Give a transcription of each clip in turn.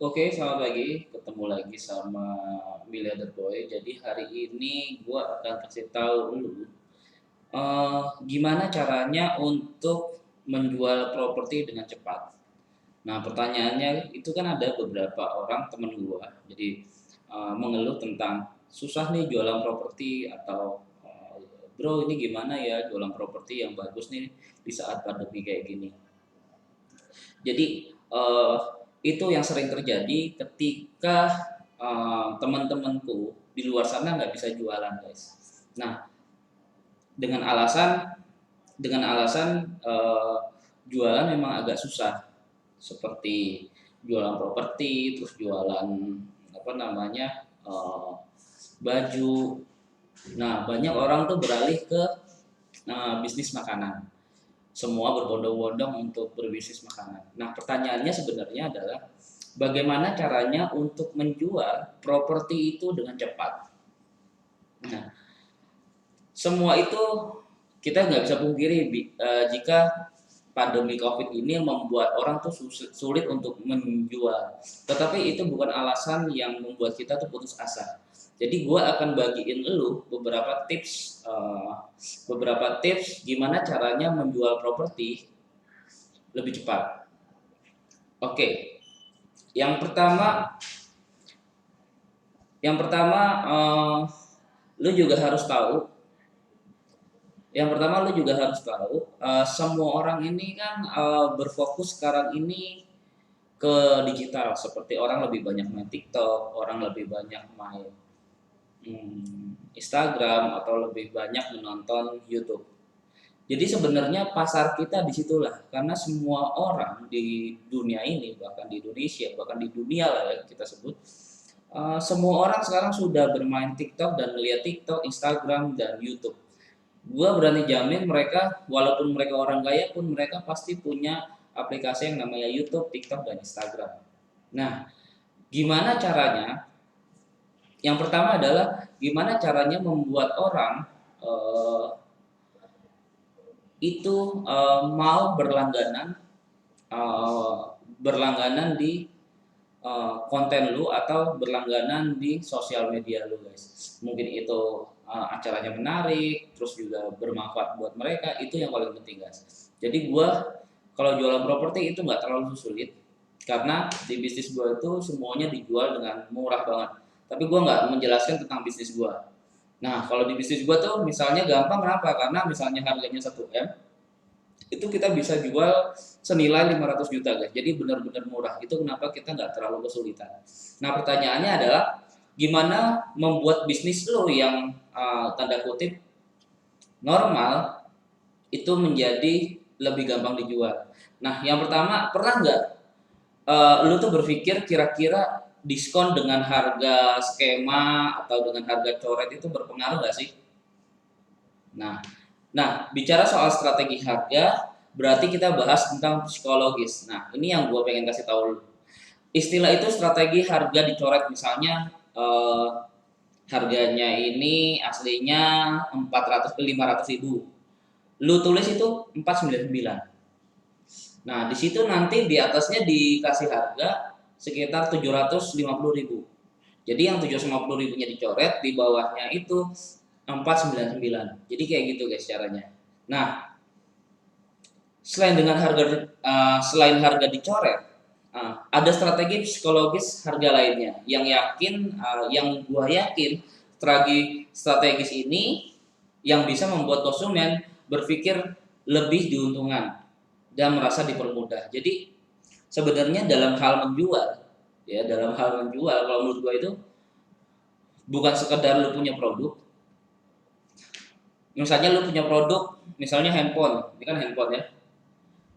Oke, selamat pagi. Ketemu lagi sama Miliarder Boy. Jadi hari ini gua akan kasih tahu lu gimana caranya untuk menjual properti dengan cepat. Nah, pertanyaannya itu kan ada beberapa orang temen gua, jadi mengeluh tentang susah nih jualan properti atau bro ini gimana ya jualan properti yang bagus nih di saat pandemi kayak gini. Jadi itu yang sering terjadi ketika teman-temanku di luar sana nggak bisa jualan, guys. Nah, dengan alasan jualan memang agak susah, seperti jualan properti, terus jualan apa namanya baju. Nah, banyak orang tuh beralih ke bisnis makanan, semua berbondong-bondong untuk berbisnis makanan. Nah, pertanyaannya sebenarnya adalah bagaimana caranya untuk menjual properti itu dengan cepat. Nah, semua itu kita nggak bisa pungkiri jika pandemi COVID ini membuat orang tuh sulit untuk menjual. Tetapi itu bukan alasan yang membuat kita tuh putus asa. Jadi gue akan bagiin lu beberapa tips gimana caranya menjual properti lebih cepat. Oke, yang pertama, yang pertama lu juga harus tahu. Yang pertama lu juga harus tahu, semua orang ini kan berfokus sekarang ini ke digital. Seperti orang lebih banyak main TikTok, orang lebih banyak main Instagram, atau lebih banyak menonton YouTube. Jadi sebenarnya pasar kita disitulah, karena semua orang di dunia ini, bahkan di Indonesia, bahkan di dunia lah ya kita sebut, semua orang sekarang sudah bermain TikTok dan melihat TikTok, Instagram, dan YouTube. Gua berani jamin mereka, walaupun mereka orang kaya pun mereka pasti punya aplikasi yang namanya YouTube, TikTok, dan Instagram. Nah, gimana caranya? Yang pertama adalah gimana caranya membuat orang eh, itu mau uh, berlangganan di konten lu atau berlangganan di sosial media lu, guys. Mungkin itu acaranya menarik, terus juga bermanfaat buat mereka, itu yang paling penting, guys. Jadi gua kalau jualan properti itu nggak terlalu sulit, karena di bisnis gua itu semuanya dijual dengan murah banget. Tapi gua nggak menjelaskan tentang bisnis gua. Nah, kalau di bisnis gua tuh misalnya gampang, kenapa? Karena misalnya harganya 1 M, itu kita bisa jual senilai 500 juta, guys. Jadi benar-benar murah. Itu kenapa kita nggak terlalu kesulitan. Nah, pertanyaannya adalah gimana membuat bisnis lo yang tanda kutip normal itu menjadi lebih gampang dijual. Nah, yang pertama, pernah nggak lo tuh berpikir kira-kira diskon dengan harga skema atau dengan harga coret itu berpengaruh nggak sih? Nah, bicara soal strategi harga, berarti kita bahas tentang psikologis. Nah, ini yang gue pengen kasih tahu. Istilah itu strategi harga dicoret, misalnya harganya ini aslinya 400 ke 500 ribu. Lu tulis itu 499. Nah, di situ nanti di atasnya dikasih harga sekitar 750 ribu. Jadi yang 750 ribunya dicoret, di bawahnya itu 499. Jadi kayak gitu, guys, caranya. Nah, selain harga dicoret, ada strategi psikologis harga lainnya yang gua yakin strategis ini yang bisa membuat konsumen berpikir lebih diuntungkan dan merasa dipermudah. Jadi sebenarnya dalam hal menjual kalau menurut gua itu bukan sekedar lu punya produk. Misalnya lu punya produk, misalnya handphone, ini kan handphone ya.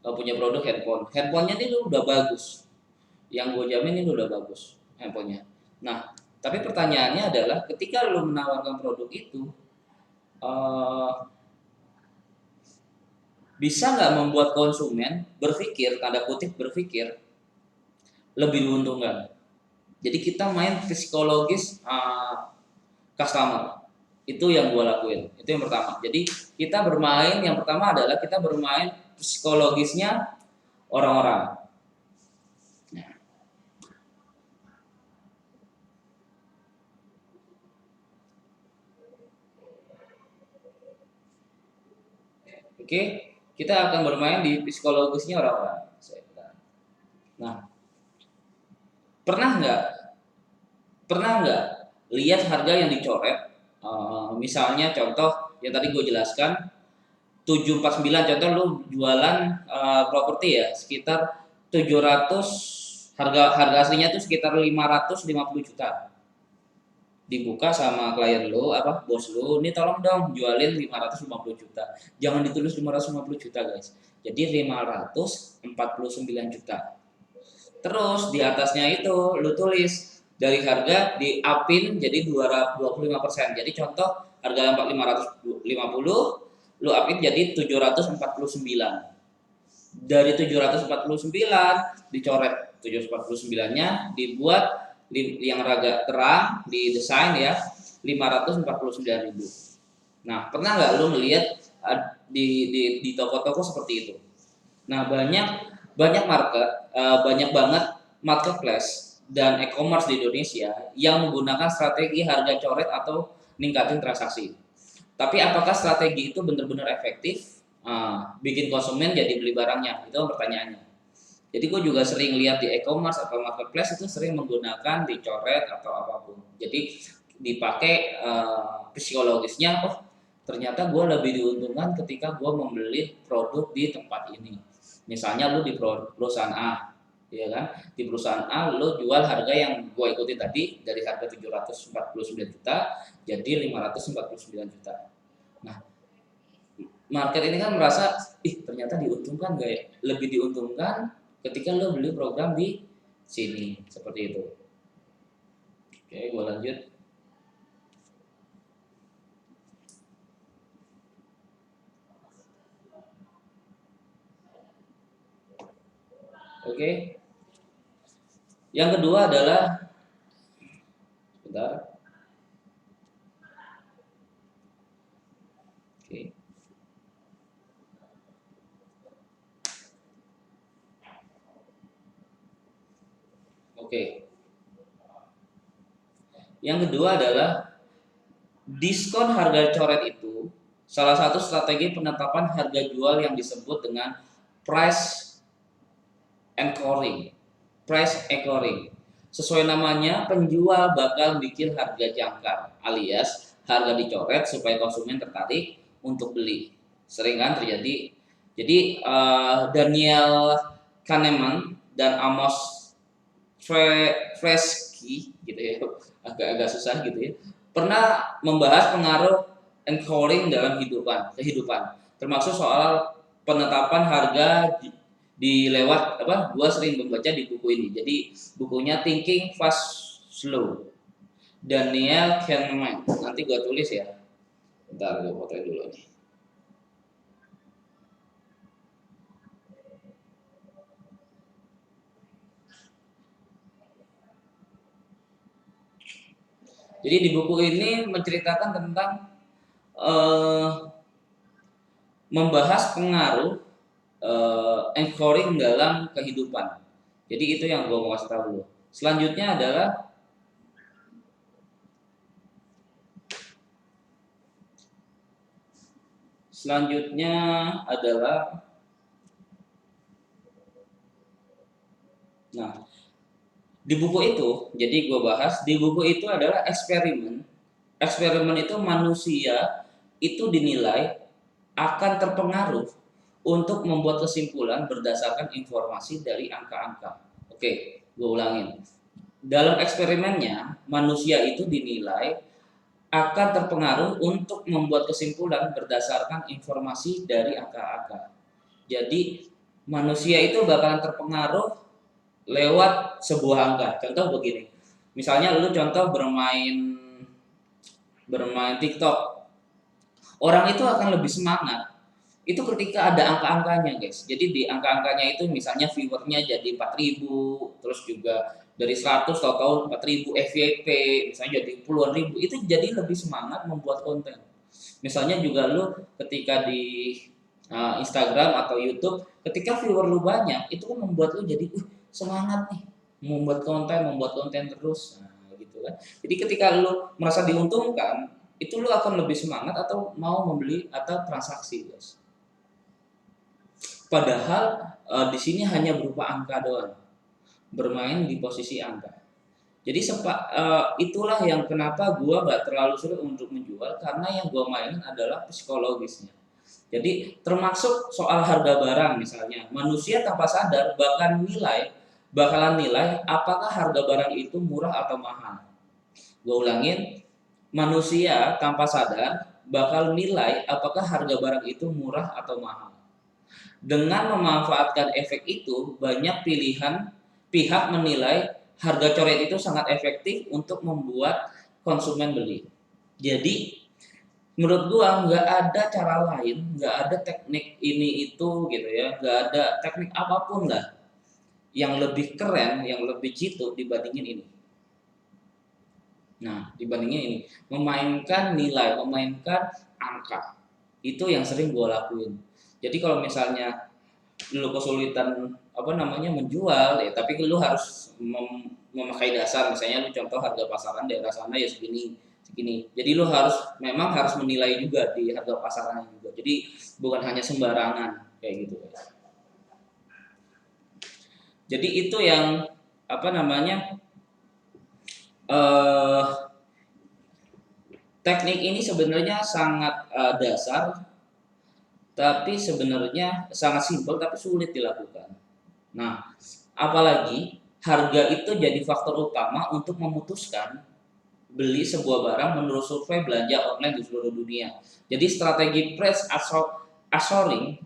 Lu punya produk handphonenya ini udah bagus. Yang gue jamin ini udah bagus handphonenya. Nah, tapi pertanyaannya adalah ketika lu menawarkan produk itu, bisa nggak membuat konsumen berpikir, tanda kutip berpikir, lebih diuntungkan. Jadi kita main psikologis customer. Itu yang gue lakuin. Itu yang pertama. Jadi yang pertama adalah kita bermain psikologisnya orang-orang. Nah, Oke, kita akan bermain di psikologisnya orang-orang. Nah, pernah nggak lihat harga yang dicoret? Misalnya contoh yang tadi gue jelaskan 749, contoh lu jualan properti ya sekitar 700, harga harga aslinya tuh sekitar 550 juta. Dibuka sama klien lu, bos lu, ini tolong dong jualin 550 juta. Jangan ditulis 550 juta guys, jadi 549 juta. Terus di atasnya itu lu tulis dari harga di upin jadi 25%. Jadi contoh harga 550, lu upin jadi 749. Dari 749 dicoret 749-nya, dibuat yang agak terang, didesain ya 549.000. Nah, pernah nggak lu melihat di toko-toko seperti itu? Nah, banyak banyak banget marketplace dan e-commerce di Indonesia yang menggunakan strategi harga coret atau ningkatin transaksi. Tapi apakah strategi itu benar-benar efektif bikin konsumen jadi beli barangnya? Itu pertanyaannya. Jadi gue juga sering lihat di e-commerce atau marketplace itu sering menggunakan dicoret atau apapun. Jadi dipakai psikologisnya, oh ternyata gue lebih diuntungkan ketika gue membeli produk di tempat ini. Misalnya lu di perusahaan A, ya kan? Di perusahaan A lu jual harga yang gue ikuti tadi dari harga 749 juta jadi 549 juta. Nah, market ini kan merasa, ternyata diuntungkan gak ya? Lebih diuntungkan ketika lo beli program di sini, seperti itu. Oke, gue lanjut. Oke. Yang kedua adalah, sebentar. Oke. Oke. Yang kedua adalah diskon harga coret itu salah satu strategi penetapan harga jual yang disebut dengan price anchoring. Price anchoring. Sesuai namanya, penjual bakal bikin harga jangkar alias harga dicoret supaya konsumen tertarik untuk beli. Sering kan terjadi. Jadi Daniel Kahneman dan Amos Tversky gitu ya, agak susah gitu ya, pernah membahas pengaruh anchoring dalam kehidupan, termasuk soal penetapan harga di lewat gua sering membaca di buku ini. Jadi bukunya Thinking Fast Slow, Daniel Kahneman. Nanti gua tulis ya. Bentar, gua fotoin dulu nih. Jadi di buku ini menceritakan tentang membahas pengaruh anchoring dalam kehidupan. Jadi itu yang gue mau kasih tahu dulu. Selanjutnya adalah nah, di buku itu, jadi gue bahas di buku itu adalah eksperimen. Eksperimen itu manusia itu dinilai akan terpengaruh untuk membuat kesimpulan berdasarkan informasi dari angka-angka. Oke, gue ulangin. Dalam eksperimennya, manusia itu dinilai akan terpengaruh untuk membuat kesimpulan berdasarkan informasi dari angka-angka. Jadi, manusia itu bakalan terpengaruh lewat sebuah angka. Contoh begini, misalnya lu contoh bermain TikTok, orang itu akan lebih semangat itu ketika ada angka-angkanya guys. Jadi di angka-angkanya itu misalnya viewernya jadi 4.000, terus juga dari 100 tahu-tahu 4.000 FYP, misalnya jadi puluhan ribu, itu jadi lebih semangat membuat konten. Misalnya juga lu ketika di Instagram atau YouTube, ketika viewer lu banyak, itu kan membuat lu jadi semangat nih membuat konten terus. Nah, gitu kan. Jadi ketika lu merasa diuntungkan, itu lu akan lebih semangat atau mau membeli atau transaksi guys. Padahal di sini hanya berupa angka doang, bermain di posisi angka. Jadi itulah yang kenapa gua nggak terlalu sulit untuk menjual, karena yang gua mainin adalah psikologisnya. Jadi termasuk soal harga barang misalnya, manusia tanpa sadar bakalan nilai apakah harga barang itu murah atau mahal. Gue ulangin, manusia tanpa sadar bakal nilai apakah harga barang itu murah atau mahal. Dengan memanfaatkan efek itu, banyak pihak menilai harga coret itu sangat efektif untuk membuat konsumen beli. Jadi menurut gua nggak ada cara lain, nggak ada teknik ini itu gitu ya, nggak ada teknik apapun lah yang lebih keren, yang lebih jitu dibandingin ini. Nah, dibandingin ini, memainkan nilai, memainkan angka, itu yang sering gua lakuin. Jadi kalau misalnya lu kesulitan menjual ya, tapi lu harus memakai dasar, misalnya lu contoh harga pasaran daerah sana ya segini segini, jadi lu memang harus menilai juga di harga pasarannya juga, jadi bukan hanya sembarangan kayak gitu. Jadi itu yang eh teknik ini sebenarnya sangat dasar, tapi sebenarnya sangat simpel tapi sulit dilakukan. Nah, apalagi harga itu jadi faktor utama untuk memutuskan beli sebuah barang menurut survei belanja online di seluruh dunia. Jadi strategi price assuring,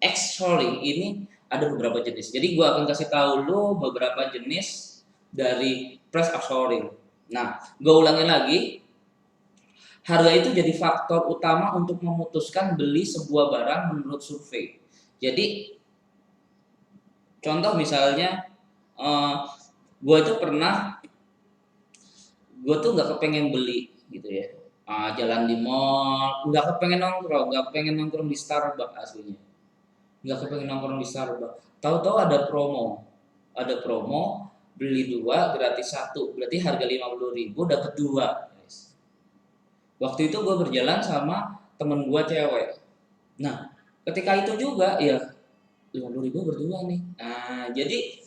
assuring ini ada beberapa jenis. Jadi gua akan kasih tahu lu beberapa jenis dari price assuring. Nah, gua ulangin lagi, harga itu jadi faktor utama untuk memutuskan beli sebuah barang menurut survei. Jadi contoh misalnya, gue tuh nggak kepengen beli gitu ya, jalan di mall, nggak kepengen nongkrong di Starbucks aslinya, nggak kepengen nongkrong di Starbucks. Tahu-tahu ada promo beli dua gratis satu, berarti harga 50.000 dapat dua. Waktu itu gue berjalan sama temen gue cewek. Nah, ketika itu juga ya 50.000 berdua nih. Nah, jadi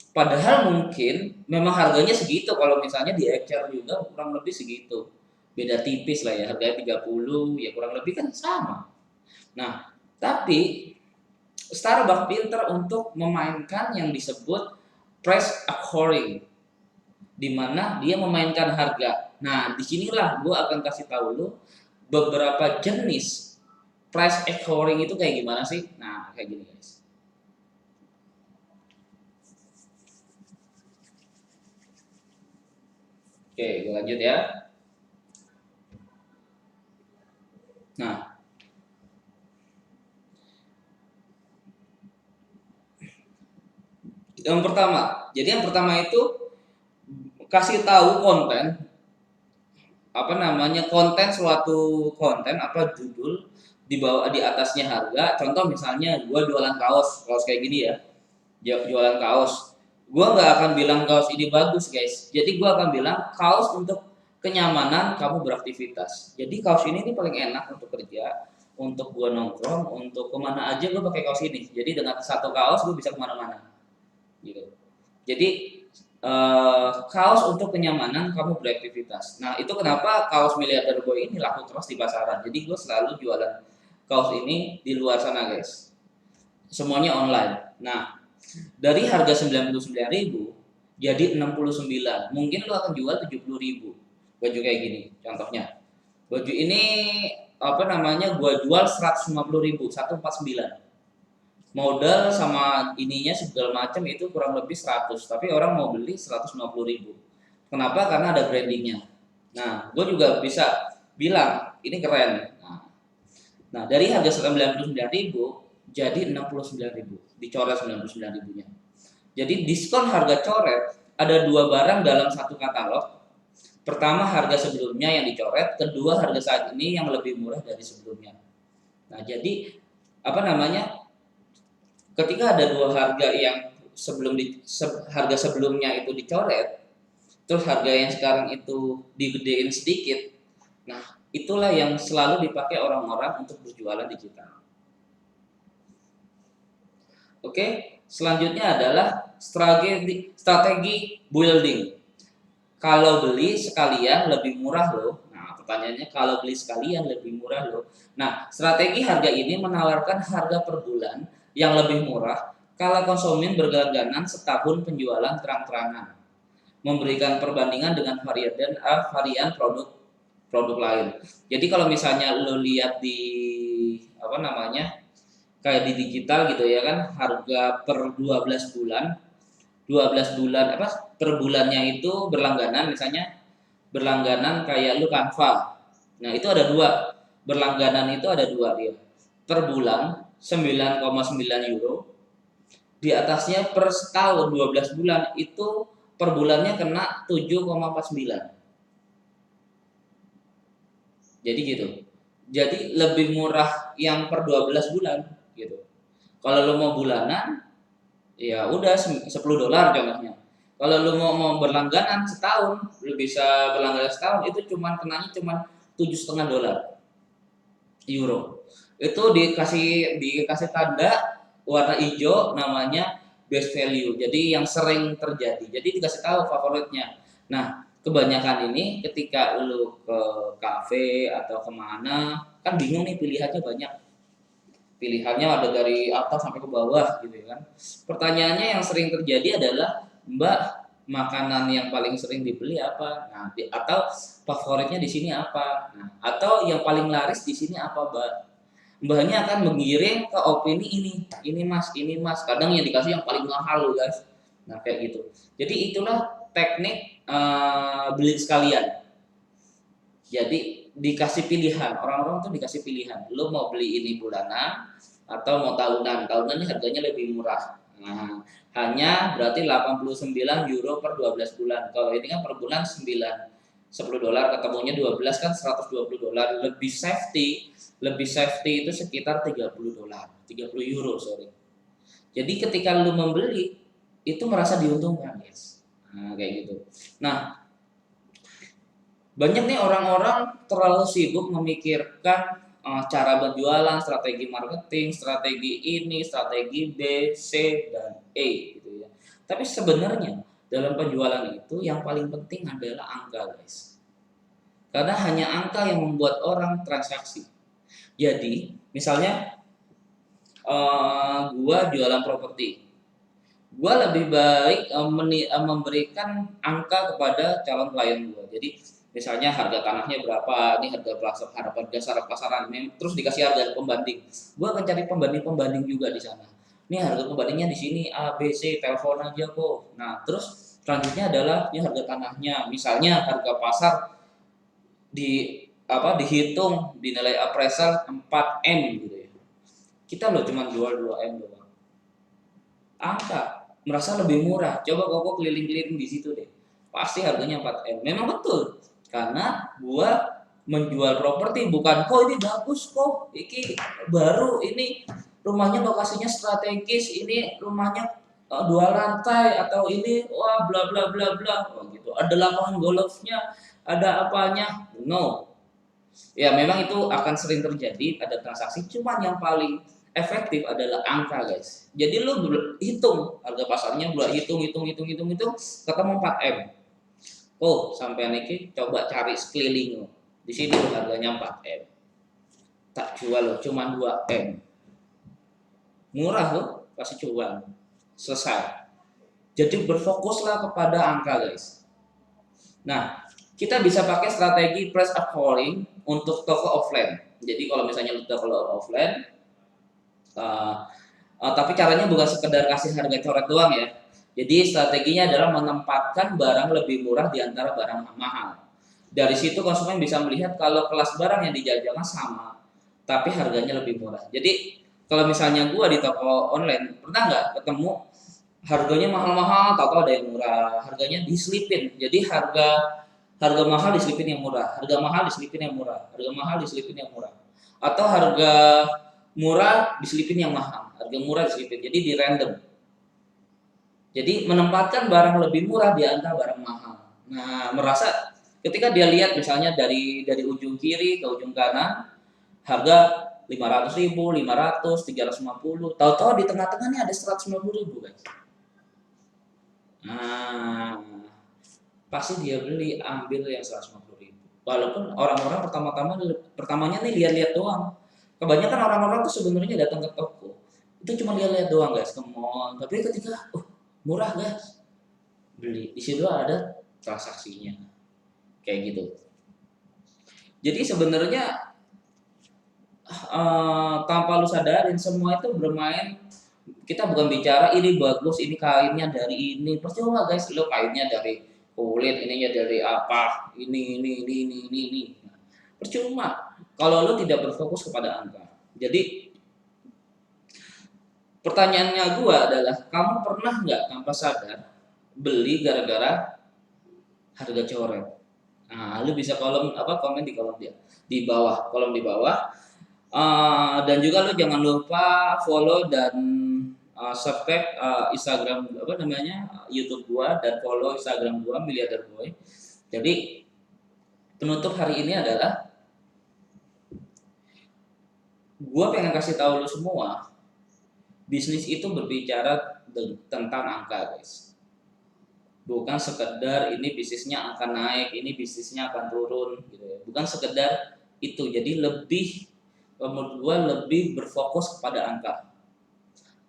padahal mungkin memang harganya segitu, kalau misalnya di Excel juga kurang lebih segitu. Beda tipis lah ya, harganya 30 ya kurang lebih kan sama. Nah, tapi Starbucks pinter untuk memainkan yang disebut price according, di mana dia memainkan harga. Nah, disinilah gue akan kasih tahu lu beberapa jenis price according itu kayak gimana sih. Nah, kayak gini guys. Oke, gue lanjut ya. Nah, yang pertama itu kasih tahu konten suatu konten judul di atasnya harga. Contoh misalnya gue jualan kaos kayak gini ya, jualan kaos. Gue nggak akan bilang kaos ini bagus guys. Jadi gue akan bilang kaos untuk kenyamanan kamu beraktivitas. Jadi kaos ini nih paling enak untuk kerja, untuk gue nongkrong, untuk kemana aja gue pakai kaos ini. Jadi dengan satu kaos gue bisa kemana-mana. Gitu. Jadi kaos untuk kenyamanan kamu beraktivitas. Nah, itu kenapa kaos miliarder boy ini laku terus di pasaran. Jadi gue selalu jualan kaos ini di luar sana guys. Semuanya online. Nah, dari harga 99.000 jadi 69. Mungkin lo akan jual 70.000. Baju kayak gini contohnya. Baju ini gue jual 150.000, 149. Modal sama ininya segala macam itu kurang lebih 100, tapi orang mau beli 150.000. Kenapa? Karena ada brandingnya. Nah, gue juga bisa bilang ini keren. Nah, dari harga 99.000 jadi 69.000, dicoret 99.000-nya. Jadi diskon harga coret, ada dua barang dalam satu katalog. Pertama harga sebelumnya yang dicoret, kedua harga saat ini yang lebih murah dari sebelumnya. Nah, jadi ketika ada dua harga yang harga sebelumnya itu dicoret, terus harga yang sekarang itu digedein sedikit. Nah, itulah yang selalu dipakai orang-orang untuk berjualan digital. Oke, selanjutnya adalah strategi building. Kalau beli sekalian lebih murah loh. Nah, pertanyaannya kalau beli sekalian lebih murah loh. Nah, strategi harga ini menawarkan harga per bulan yang lebih murah kalau konsumen berlangganan setahun penjualan terang-terangan, memberikan perbandingan dengan varian produk lain. Jadi kalau misalnya lo lihat di apa namanya kayak di digital gitu ya kan, harga per 12 bulan apa per bulannya itu berlangganan, misalnya berlangganan kayak lu Canva. Nah, itu ada dua. Berlangganan itu ada dua dia. Per bulan 9,9 euro, di atasnya per setahun 12 bulan itu per bulannya kena 7,49. Jadi gitu. Jadi lebih murah yang per 12 bulan gitu. Kalau lu mau bulanan, ya udah $10 contohnya. Kalau lu mau berlangganan setahun, lu bisa berlangganan setahun itu kenanya cuman $7,5 euro. Itu dikasih tanda warna hijau namanya best value. Jadi yang sering terjadi. Jadi dikasih tahu favoritnya. Nah, kebanyakan ini ketika lu ke kafe atau kemana kan bingung nih, pilihannya ada dari atas sampai ke bawah gitu kan. Pertanyaannya yang sering terjadi adalah, Mbak, makanan yang paling sering dibeli apa? Nah, atau favoritnya di sini apa? Nah, atau yang paling laris di sini apa, Mbak? Mbaknya akan mengiring ke opini ini mas, ini mas. Kadang yang dikasih yang paling mahal loh guys. Nah kayak gitu. Jadi itulah teknik beli sekalian. Jadi dikasih pilihan, orang-orang tuh dikasih pilihan. Lo mau beli ini bulanan atau mau tahunan. Tahunan ini harganya lebih murah. Nah, hanya berarti 89 euro per 12 bulan. Kalau ini kan per bulan 10 dolar, ketemunya 12 kan $120. Lebih safety itu sekitar 30 dolar, 30 euro sorry. Jadi ketika lu membeli itu merasa diuntungkan guys. Nah, kayak gitu. Nah, banyak nih orang-orang terlalu sibuk memikirkan cara berjualan, strategi marketing, strategi ini, strategi B, C, dan E gitu ya. Tapi sebenarnya dalam penjualan itu yang paling penting adalah angka guys. Karena hanya angka yang membuat orang transaksi. Jadi misalnya gua jualan properti, gua lebih baik memberikan angka kepada calon klien gua. Jadi misalnya harga tanahnya berapa, ini harga dasar pasaran, terus dikasih harga pembanding. Gua akan cari pembanding juga di sana. Ini harga pembandingnya di sini A, B, C, telepon aja kok. Nah, terus selanjutnya adalah ini harga tanahnya. Misalnya harga pasar dihitung di nilai appraisal 4M gitu ya. Kita loh cuma jual 2M doang. Angka merasa lebih murah. Coba kok keliling-keliling di situ deh. Pasti harganya 4M. Memang betul. Karena gua menjual properti bukan kok ini bagus kok. Ini baru, ini rumahnya lokasinya strategis, ini rumahnya 2 lantai atau ini wah bla bla bla bla gitu. Ada lapangan golfnya, ada apanya. No. Ya memang itu akan sering terjadi, ada transaksi, cuman yang paling efektif adalah angka guys. Jadi lu hitung harga pasarnya, hitung, ketemu 4M. Oh sampai niki coba cari sekeliling, di sini harganya 4M, tak jual loh, cuman 2M, murah loh, kasih jual, selesai. Jadi berfokuslah kepada angka guys. Nah, kita bisa pakai strategi price calling untuk toko offline. Jadi kalau misalnya lu toko offline, tapi caranya bukan sekedar kasih harga coret doang ya. Jadi strateginya adalah menempatkan barang lebih murah di antara barang mahal. Dari situ konsumen bisa melihat kalau kelas barang yang dijajakan sama, tapi harganya lebih murah. Jadi kalau misalnya gua di toko online, pernah nggak ketemu harganya mahal-mahal, tahu ada yang murah, harganya diselipin. Jadi harga mahal diselipin yang murah, harga mahal diselipin yang murah, harga mahal diselipin yang murah, atau harga murah diselipin yang mahal, harga murah diselipin. Jadi di random. Jadi menempatkan barang lebih murah di antara barang mahal. Nah, merasa ketika dia lihat misalnya dari ujung kiri ke ujung kanan, harga 500.000, 500, 350, tahu-tahu di tengah-tengahnya ada 150.000 guys. Nah, pasti dia beli, ambil yang 150.000. Walaupun orang-orang pertamanya nih lihat-lihat doang. Kebanyakan orang-orang tuh sebenarnya datang ke toko itu cuma lihat-lihat doang guys, ke mall. Tapi ketika murah guys, beli. Di situ ada transaksinya, kayak gitu. Jadi sebenarnya tanpa lu sadarin semua itu bermain. Kita bukan bicara ini bagus, ini kainnya dari ini. Percuma guys, lo kainnya dari kulit, ininya dari apa? Ini. Percuma kalau lo tidak berfokus kepada angka. Jadi pertanyaannya gua adalah, kamu pernah nggak tanpa sadar beli gara-gara harga coret? Nah, lu bisa komen di kolom di bawah, kolom di bawah. Dan juga lu jangan lupa follow dan subscribe Instagram YouTube gua, dan follow Instagram gua Miliarder Boy. Jadi penutup hari ini adalah gua pengen kasih tahu lu semua, bisnis itu berbicara tentang angka guys. Bukan sekedar ini bisnisnya akan naik, ini bisnisnya akan turun gitu ya. Bukan sekedar itu. Jadi menurut gua lebih berfokus kepada angka.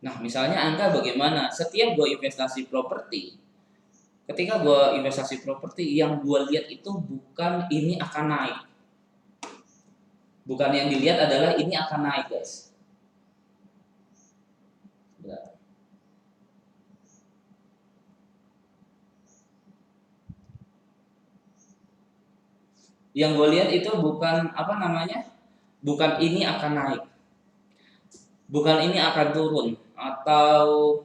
Nah, misalnya angka bagaimana? Setiap gue investasi properti, ketika gue investasi properti, yang gue lihat itu bukan ini akan naik. Bukan yang dilihat adalah ini akan naik, guys. Yang gue lihat itu bukan bukan ini akan naik, bukan ini akan turun, atau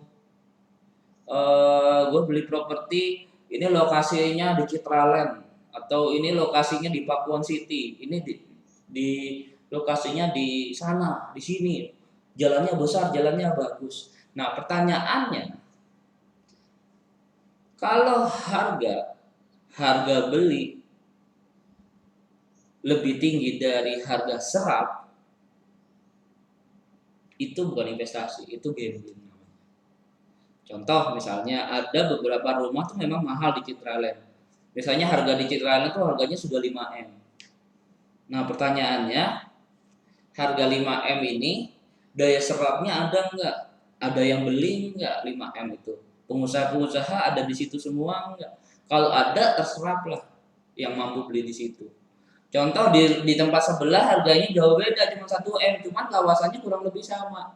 gue beli properti ini lokasinya di Citraland, atau ini lokasinya di Pakuan City, ini di lokasinya di sana, di sini, jalannya besar, jalannya bagus. Nah, pertanyaannya, kalau harga beli lebih tinggi dari harga serap, itu bukan investasi, itu gambling. Contoh misalnya ada beberapa rumah tuh memang mahal di Citraland. Misalnya harga di Citraland tuh harganya sudah 5M. Nah, pertanyaannya, harga 5M ini daya serapnya ada nggak? Ada yang beli nggak 5M itu? Pengusaha-pengusaha ada di situ semua nggak? Kalau ada, terseraplah yang mampu beli di situ. Contoh di tempat sebelah harganya jauh beda, cuma 1M, cuman kawasannya kurang lebih sama.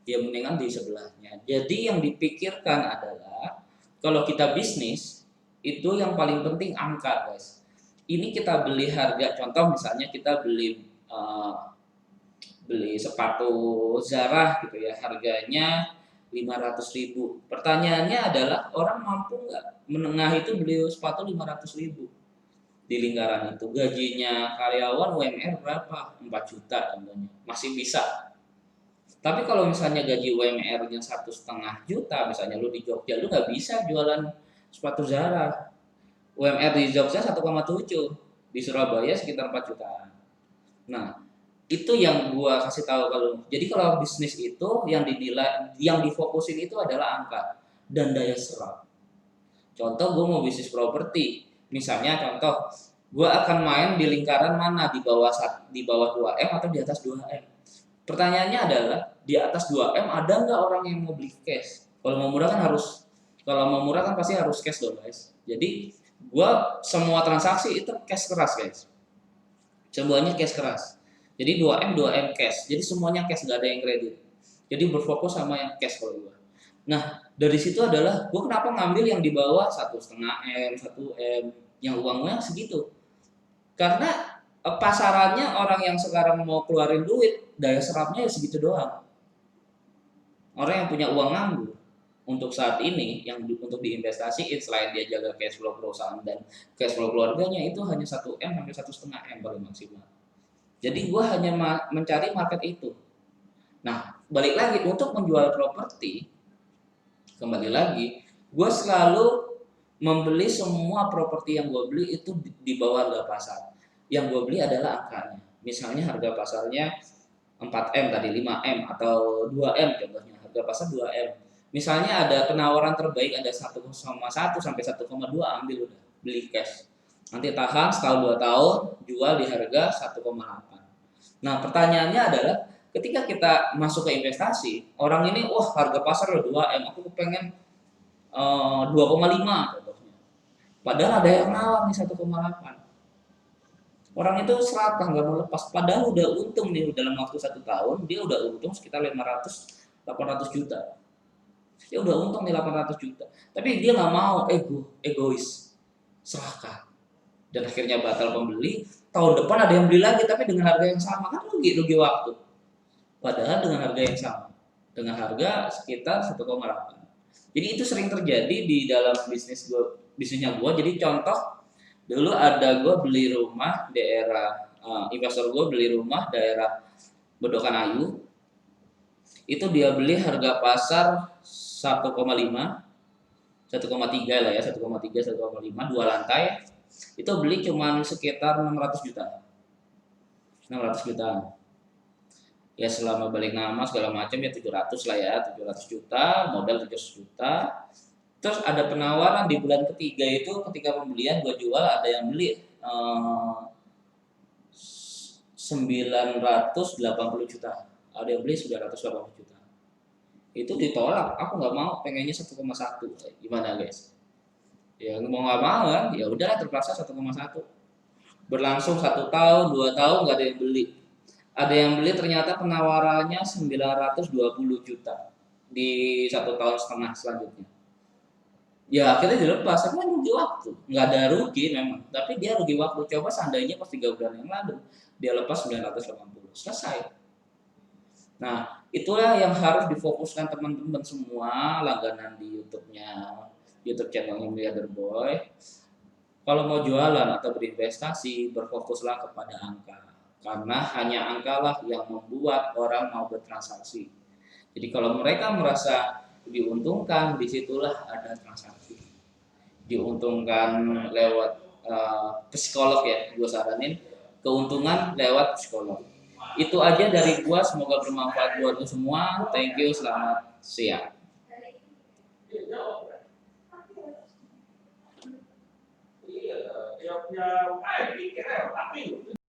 Ya mendingan di sebelahnya. Jadi yang dipikirkan adalah, kalau kita bisnis itu yang paling penting angka guys. Ini kita beli harga, contoh misalnya kita beli sepatu Zara gitu ya, harganya 500.000. Pertanyaannya adalah, orang mampu nggak menengah itu beli sepatu 500.000 di lingkaran itu? Gajinya karyawan UMR berapa? 4 juta contohnya, masih bisa. Tapi kalau misalnya gaji UMR-nya 1,5 juta, misalnya lu di Jogja, lu nggak bisa jualan sepatu Zara. UMR di Jogja 1,7, di Surabaya sekitar 4 jutaan. Nah, itu yang gua kasih tahu kalau. Jadi kalau bisnis itu yang dinilai, yang difokusin itu adalah angka dan daya serap. Contoh, gua mau bisnis properti, misalnya contoh, gua akan main di lingkaran mana, di bawah 2M atau di atas 2M. Pertanyaannya adalah, di atas 2M ada nggak orang yang mau beli cash? Kalau mau murah kan pasti harus cash dong guys. Jadi gua semua transaksi itu cash keras guys. Semuanya cash keras. Jadi 2M cash. Jadi semuanya cash, nggak ada yang kredit. Jadi berfokus sama yang cash kalau gua. Nah, dari situ adalah gua kenapa ngambil yang di bawah 1,5M, 1M, yang uangnya segitu. Karena pasarannya orang yang sekarang mau keluarin duit, daya serapnya ya segitu doang. Orang yang punya uang nganggur untuk saat ini, yang untuk diinvestasiin, selain dia jaga cash flow perusahaan dan cash flow keluarganya, itu hanya 1M sampai 1,5M paling maksimal. Jadi gue hanya mencari market itu. Nah, balik lagi untuk menjual properti, kembali lagi, gue selalu membeli semua properti yang gue beli itu di bawah harga pasar. Yang gue beli adalah angkanya. Misalnya harga pasarnya 4M tadi, 5M atau 2M contohnya, harga pasar 2M. Misalnya ada penawaran terbaik ada 1,1 sampai 1,2, ambil udah, beli cash. Nanti tahan setahun 2 tahun, jual di harga 1,8. Nah, pertanyaannya adalah ketika kita masuk ke investasi, orang ini wah harga pasar udah 2M, aku pengen 2,5 contohnya. Padahal ada yang nawar nih 1,8. Orang itu serakah nggak mau lepas, padahal udah untung nih dalam waktu 1 tahun dia udah untung sekitar 800 juta. Dia udah untung nih 800 juta, tapi dia nggak mau, egois, serakah, dan akhirnya batal pembeli. Tahun depan ada yang beli lagi tapi dengan harga yang sama, kan rugi waktu. Padahal dengan harga yang sama, dengan harga sekitar 1,8. Jadi itu sering terjadi di dalam bisnisnya gue. Jadi contoh, dulu ada gue beli rumah daerah, investor gue beli rumah daerah Bedokan Ayu. Itu dia beli harga pasar 1,5, 1,3 lah ya, 1,3, 1,5, 2 lantai. Itu beli cuman sekitar 600 juta. 600 juta. Ya selama balik nama segala macam ya 700 lah ya, 700 juta, modal 700 juta. Terus ada penawaran di bulan ketiga itu ketika pembelian gue jual, ada yang beli 980 juta. Ada yang beli 980 juta. Itu ditolak, aku nggak mau, pengennya 1,1. Gimana guys? Ya mau nggak mau kan, ya udahlah terpaksa 1,1. Berlangsung 1 tahun, 2 tahun nggak ada yang beli. Ada yang beli ternyata penawarannya 920 juta di 1 tahun setengah selanjutnya. Ya akhirnya dilepas, tapi kan rugi waktu. Nggak ada rugi memang, tapi dia rugi waktu. Coba seandainya pas 3 bulan yang lalu dia lepas 980, selesai. Nah, itulah yang harus difokuskan teman-teman semua langganan di YouTube channelnya Milliarder Boy. Kalau mau jualan atau berinvestasi, berfokuslah kepada angka. Karena hanya angkalah yang membuat orang mau bertransaksi. Jadi kalau mereka merasa diuntungkan, disitulah ada transaksi. Diuntungkan lewat psikolog ya, gue saranin keuntungan lewat psikolog. Itu aja dari gua, semoga bermanfaat buat lu semua. Thank you, selamat siang.